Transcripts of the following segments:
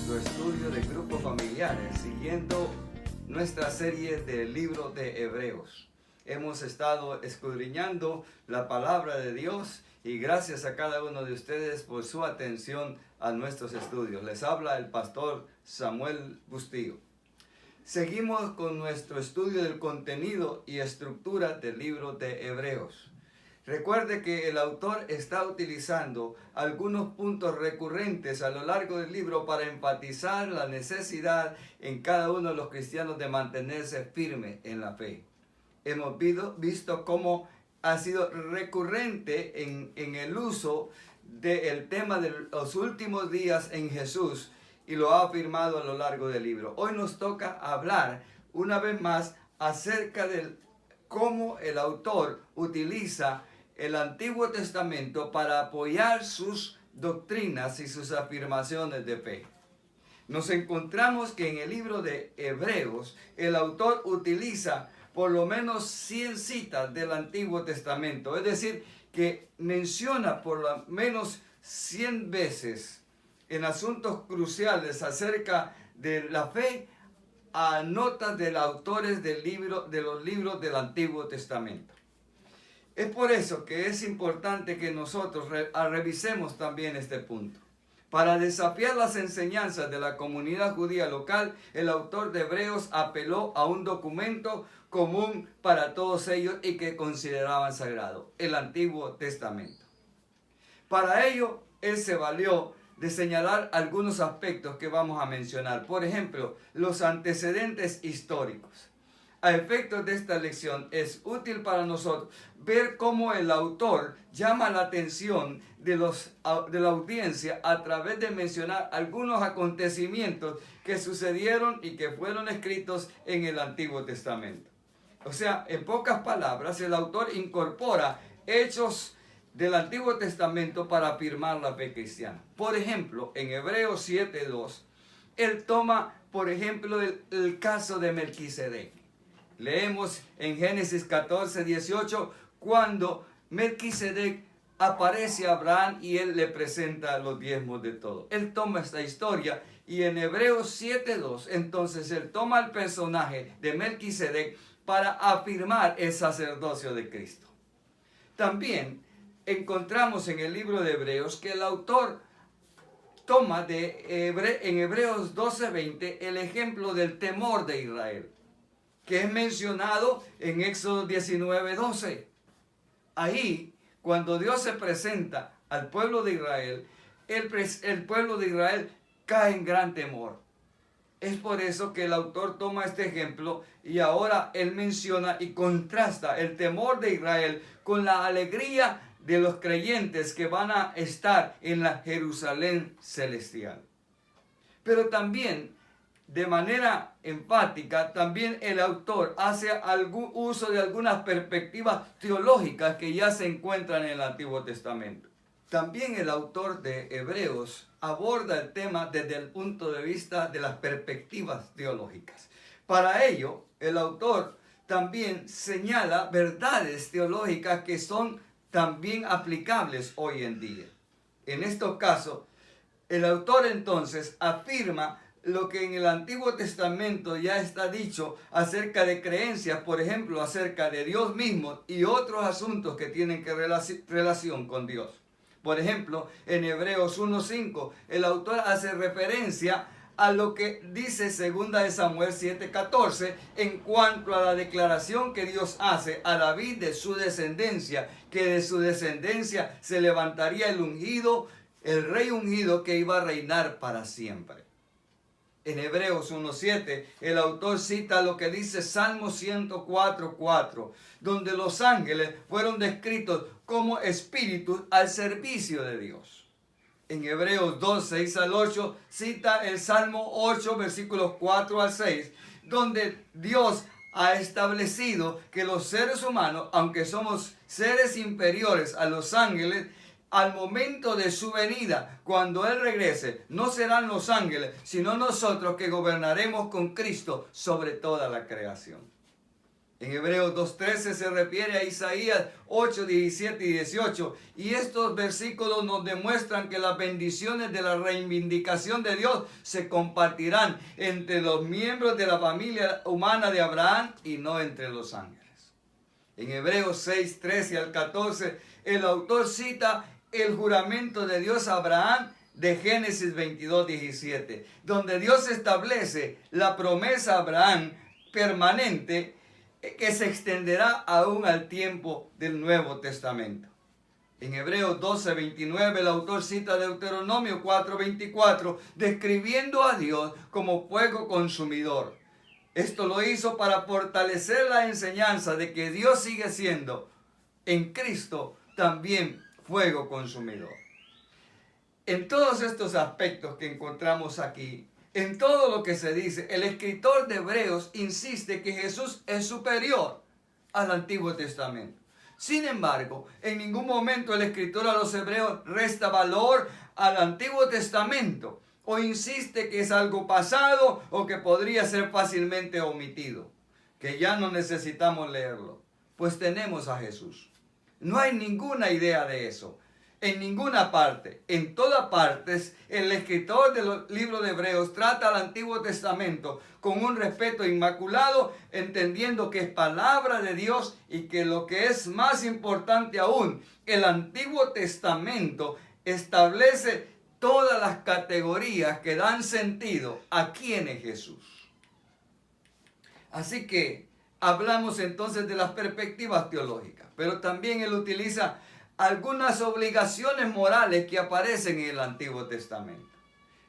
nuestro estudio de grupos familiares, siguiendo nuestra serie del libro de Hebreos. Hemos estado escudriñando la palabra de Dios y gracias a cada uno de ustedes por su atención a nuestros estudios. Les habla el pastor Samuel Bustillo. Seguimos con nuestro estudio del contenido y estructura del libro de Hebreos. Recuerde que el autor está utilizando algunos puntos recurrentes a lo largo del libro para enfatizar la necesidad en cada uno de los cristianos de mantenerse firme en la fe. Hemos visto cómo ha sido recurrente en el uso del tema de los últimos días en Jesús y lo ha afirmado a lo largo del libro. Hoy nos toca hablar una vez más acerca de cómo el autor utiliza el Antiguo Testamento para apoyar sus doctrinas y sus afirmaciones de fe. Nos encontramos que en el libro de Hebreos el autor utiliza por lo menos 100 citas del Antiguo Testamento, es decir, que menciona por lo menos 100 veces en asuntos cruciales acerca de la fe a notas de los autores de los libros del Antiguo Testamento. Es por eso que es importante que nosotros revisemos también este punto. Para desafiar las enseñanzas de la comunidad judía local, el autor de Hebreos apeló a un documento común para todos ellos y que consideraban sagrado, el Antiguo Testamento. Para ello, él se valió de señalar algunos aspectos que vamos a mencionar. Por ejemplo, los antecedentes históricos. A efectos de esta lección es útil para nosotros ver cómo el autor llama la atención de la audiencia a través de mencionar algunos acontecimientos que sucedieron y que fueron escritos en el Antiguo Testamento. O sea, en pocas palabras, el autor incorpora hechos del Antiguo Testamento para afirmar la fe cristiana. Por ejemplo, en Hebreos 7:2, él toma, por ejemplo, el caso de Melquisedec. Leemos en Génesis 14:18, cuando Melquisedec aparece a Abraham y él le presenta los diezmos de todo. Él toma esta historia y en Hebreos 7:2, entonces él toma el personaje de Melquisedec para afirmar el sacerdocio de Cristo. También encontramos en el libro de Hebreos que el autor toma en Hebreos 12:20 el ejemplo del temor de Israel, que es mencionado en Éxodo 19:12. Ahí, cuando Dios se presenta al pueblo de Israel, el pueblo de Israel cae en gran temor. Es por eso que el autor toma este ejemplo y ahora él menciona y contrasta el temor de Israel con la alegría de los creyentes que van a estar en la Jerusalén celestial. Pero también, de manera enfática, también el autor hace algún uso de algunas perspectivas teológicas que ya se encuentran en el Antiguo Testamento. También el autor de Hebreos aborda el tema desde el punto de vista de las perspectivas teológicas. Para ello, el autor también señala verdades teológicas que son también aplicables hoy en día. En estos casos, el autor entonces afirma lo que en el Antiguo Testamento ya está dicho acerca de creencias, por ejemplo, acerca de Dios mismo y otros asuntos que tienen que relación con Dios. Por ejemplo, en Hebreos 1:5, el autor hace referencia a lo que dice 2 Samuel 7:14 en cuanto a la declaración que Dios hace a David de su descendencia, que de su descendencia se levantaría el ungido, el rey ungido que iba a reinar para siempre. En Hebreos 1:7, el autor cita lo que dice Salmo 104:4, donde los ángeles fueron descritos como espíritus al servicio de Dios. En Hebreos 2:6-8, cita el Salmo 8, versículos 4 al 6, donde Dios ha establecido que los seres humanos, aunque somos seres inferiores a los ángeles, al momento de su venida, cuando Él regrese, no serán los ángeles, sino nosotros que gobernaremos con Cristo sobre toda la creación. En Hebreos 2:13 se refiere a Isaías 8, 17 y 18. Y estos versículos nos demuestran que las bendiciones de la reivindicación de Dios se compartirán entre los miembros de la familia humana de Abraham y no entre los ángeles. En Hebreos 6, 13 al 14, el autor cita el juramento de Dios a Abraham de Génesis 22, 17, donde Dios establece la promesa a Abraham permanente que se extenderá aún al tiempo del Nuevo Testamento. En Hebreos 12, 29, el autor cita Deuteronomio 4, 24, describiendo a Dios como fuego consumidor. Esto lo hizo para fortalecer la enseñanza de que Dios sigue siendo en Cristo también fuego consumidor. En todos estos aspectos que encontramos aquí, en todo lo que se dice, el escritor de Hebreos insiste que Jesús es superior al Antiguo Testamento. Sin embargo, en ningún momento el escritor a los hebreos resta valor al Antiguo Testamento o insiste que es algo pasado o que podría ser fácilmente omitido, que ya no necesitamos leerlo, pues tenemos a Jesús. No hay ninguna idea de eso. En ninguna parte, en todas partes, el escritor del libro de Hebreos trata al Antiguo Testamento con un respeto inmaculado, entendiendo que es palabra de Dios y que lo que es más importante aún, el Antiguo Testamento establece todas las categorías que dan sentido a quién es Jesús. Así que hablamos entonces de las perspectivas teológicas, pero también él utiliza algunas obligaciones morales que aparecen en el Antiguo Testamento.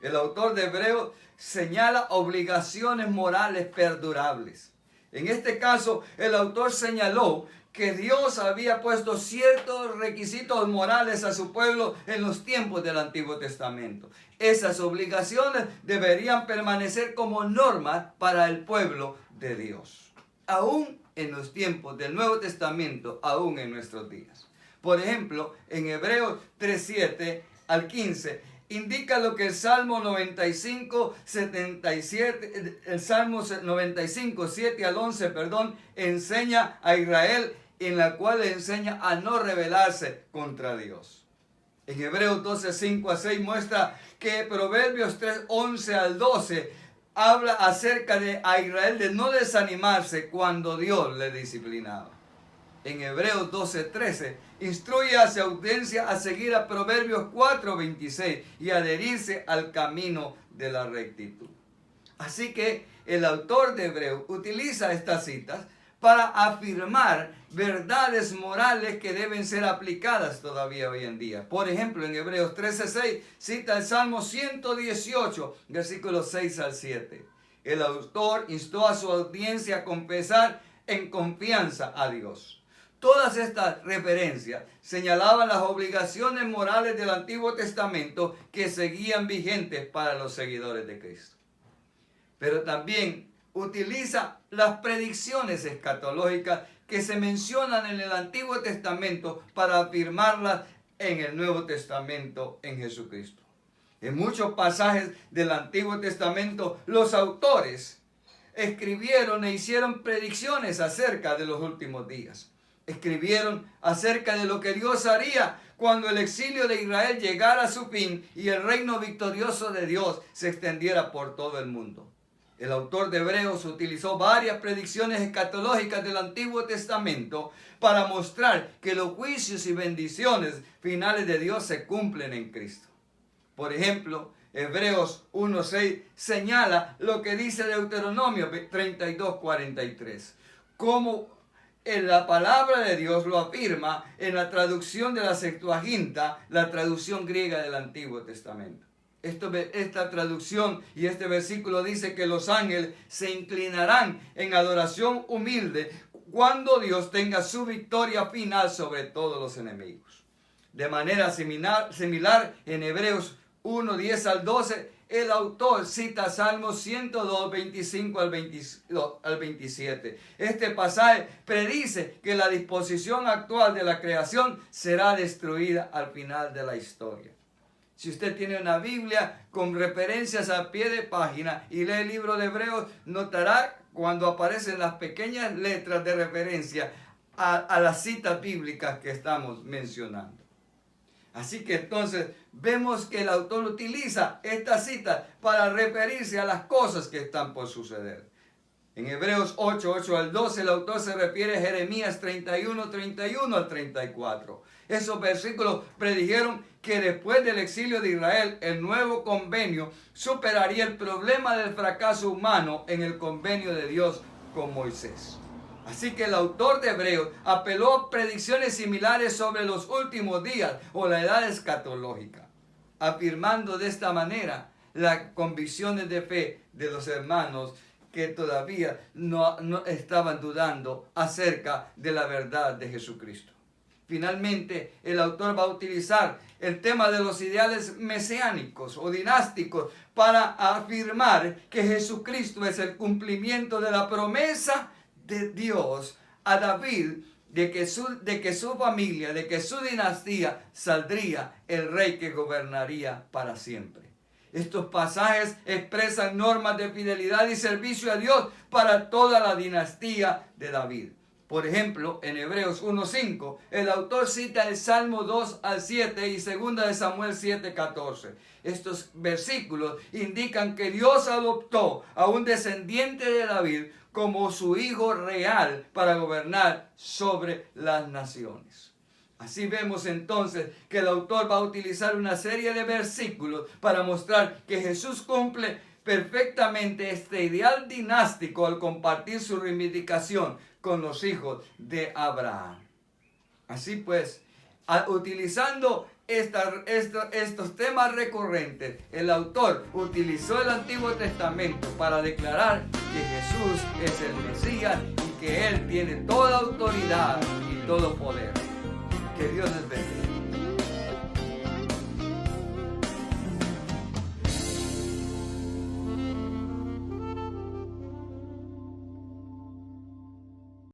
El autor de Hebreos señala obligaciones morales perdurables. En este caso, el autor señaló que Dios había puesto ciertos requisitos morales a su pueblo en los tiempos del Antiguo Testamento. Esas obligaciones deberían permanecer como normas para el pueblo de Dios, aún en los tiempos del Nuevo Testamento, aún en nuestros días. Por ejemplo, en Hebreos 3:7 al 15, indica lo que el Salmo 95, 77, el Salmo 95, 7 al 11, enseña a Israel, en la cual le enseña a no rebelarse contra Dios. En Hebreos 12, 5 a 6 muestra que Proverbios 3, 11 al 12 habla acerca de a Israel de no desanimarse cuando Dios le disciplinaba. En Hebreos 12:13, instruye a su audiencia a seguir a Proverbios 4:26 y adherirse al camino de la rectitud. Así que el autor de Hebreos utiliza estas citas para afirmar verdades morales que deben ser aplicadas todavía hoy en día. Por ejemplo, en Hebreos 13:6 cita el Salmo 118, versículos 6 al 7. El autor instó a su audiencia a confesar en confianza a Dios. Todas estas referencias señalaban las obligaciones morales del Antiguo Testamento que seguían vigentes para los seguidores de Cristo. Pero también utiliza las predicciones escatológicas que se mencionan en el Antiguo Testamento para afirmarlas en el Nuevo Testamento en Jesucristo. En muchos pasajes del Antiguo Testamento, los autores escribieron e hicieron predicciones acerca de los últimos días. Escribieron acerca de lo que Dios haría cuando el exilio de Israel llegara a su fin y el reino victorioso de Dios se extendiera por todo el mundo. El autor de Hebreos utilizó varias predicciones escatológicas del Antiguo Testamento para mostrar que los juicios y bendiciones finales de Dios se cumplen en Cristo. Por ejemplo, Hebreos 1:6 señala lo que dice Deuteronomio 32:43, como la palabra de Dios lo afirma en la traducción de la Septuaginta, la traducción griega del Antiguo Testamento. Esta traducción y este versículo dice que los ángeles se inclinarán en adoración humilde cuando Dios tenga su victoria final sobre todos los enemigos. De manera similar en Hebreos 1, 10 al 12, el autor cita Salmos 102, 25 al 27. Este pasaje predice que la disposición actual de la creación será destruida al final de la historia. Si usted tiene una Biblia con referencias a pie de página y lee el libro de Hebreos, notará cuando aparecen las pequeñas letras de referencia a las citas bíblicas que estamos mencionando. Así que entonces vemos que el autor utiliza esta cita para referirse a las cosas que están por suceder. En Hebreos 8 al 12, el autor se refiere a Jeremías 31 al 34. Esos versículos predijeron que después del exilio de Israel, el nuevo convenio superaría el problema del fracaso humano en el convenio de Dios con Moisés. Así que el autor de Hebreos apeló a predicciones similares sobre los últimos días o la edad escatológica, afirmando de esta manera las convicciones de fe de los hermanos que todavía no estaban dudando acerca de la verdad de Jesucristo. Finalmente, el autor va a utilizar el tema de los ideales mesiánicos o dinásticos para afirmar que Jesucristo es el cumplimiento de la promesa de Dios a David de que su familia, de que su dinastía saldría el rey que gobernaría para siempre. Estos pasajes expresan normas de fidelidad y servicio a Dios para toda la dinastía de David. Por ejemplo, en Hebreos 1:5, el autor cita el Salmo 2 al 7 y 2 de Samuel 7:14. Estos versículos indican que Dios adoptó a un descendiente de David como su hijo real para gobernar sobre las naciones. Así vemos entonces que el autor va a utilizar una serie de versículos para mostrar que Jesús cumple perfectamente este ideal dinástico al compartir su reivindicación con los hijos de Abraham. Así pues, utilizando estos temas recurrentes, el autor utilizó el Antiguo Testamento para declarar que Jesús es el Mesías y que Él tiene toda autoridad y todo poder. Que Dios les bendiga.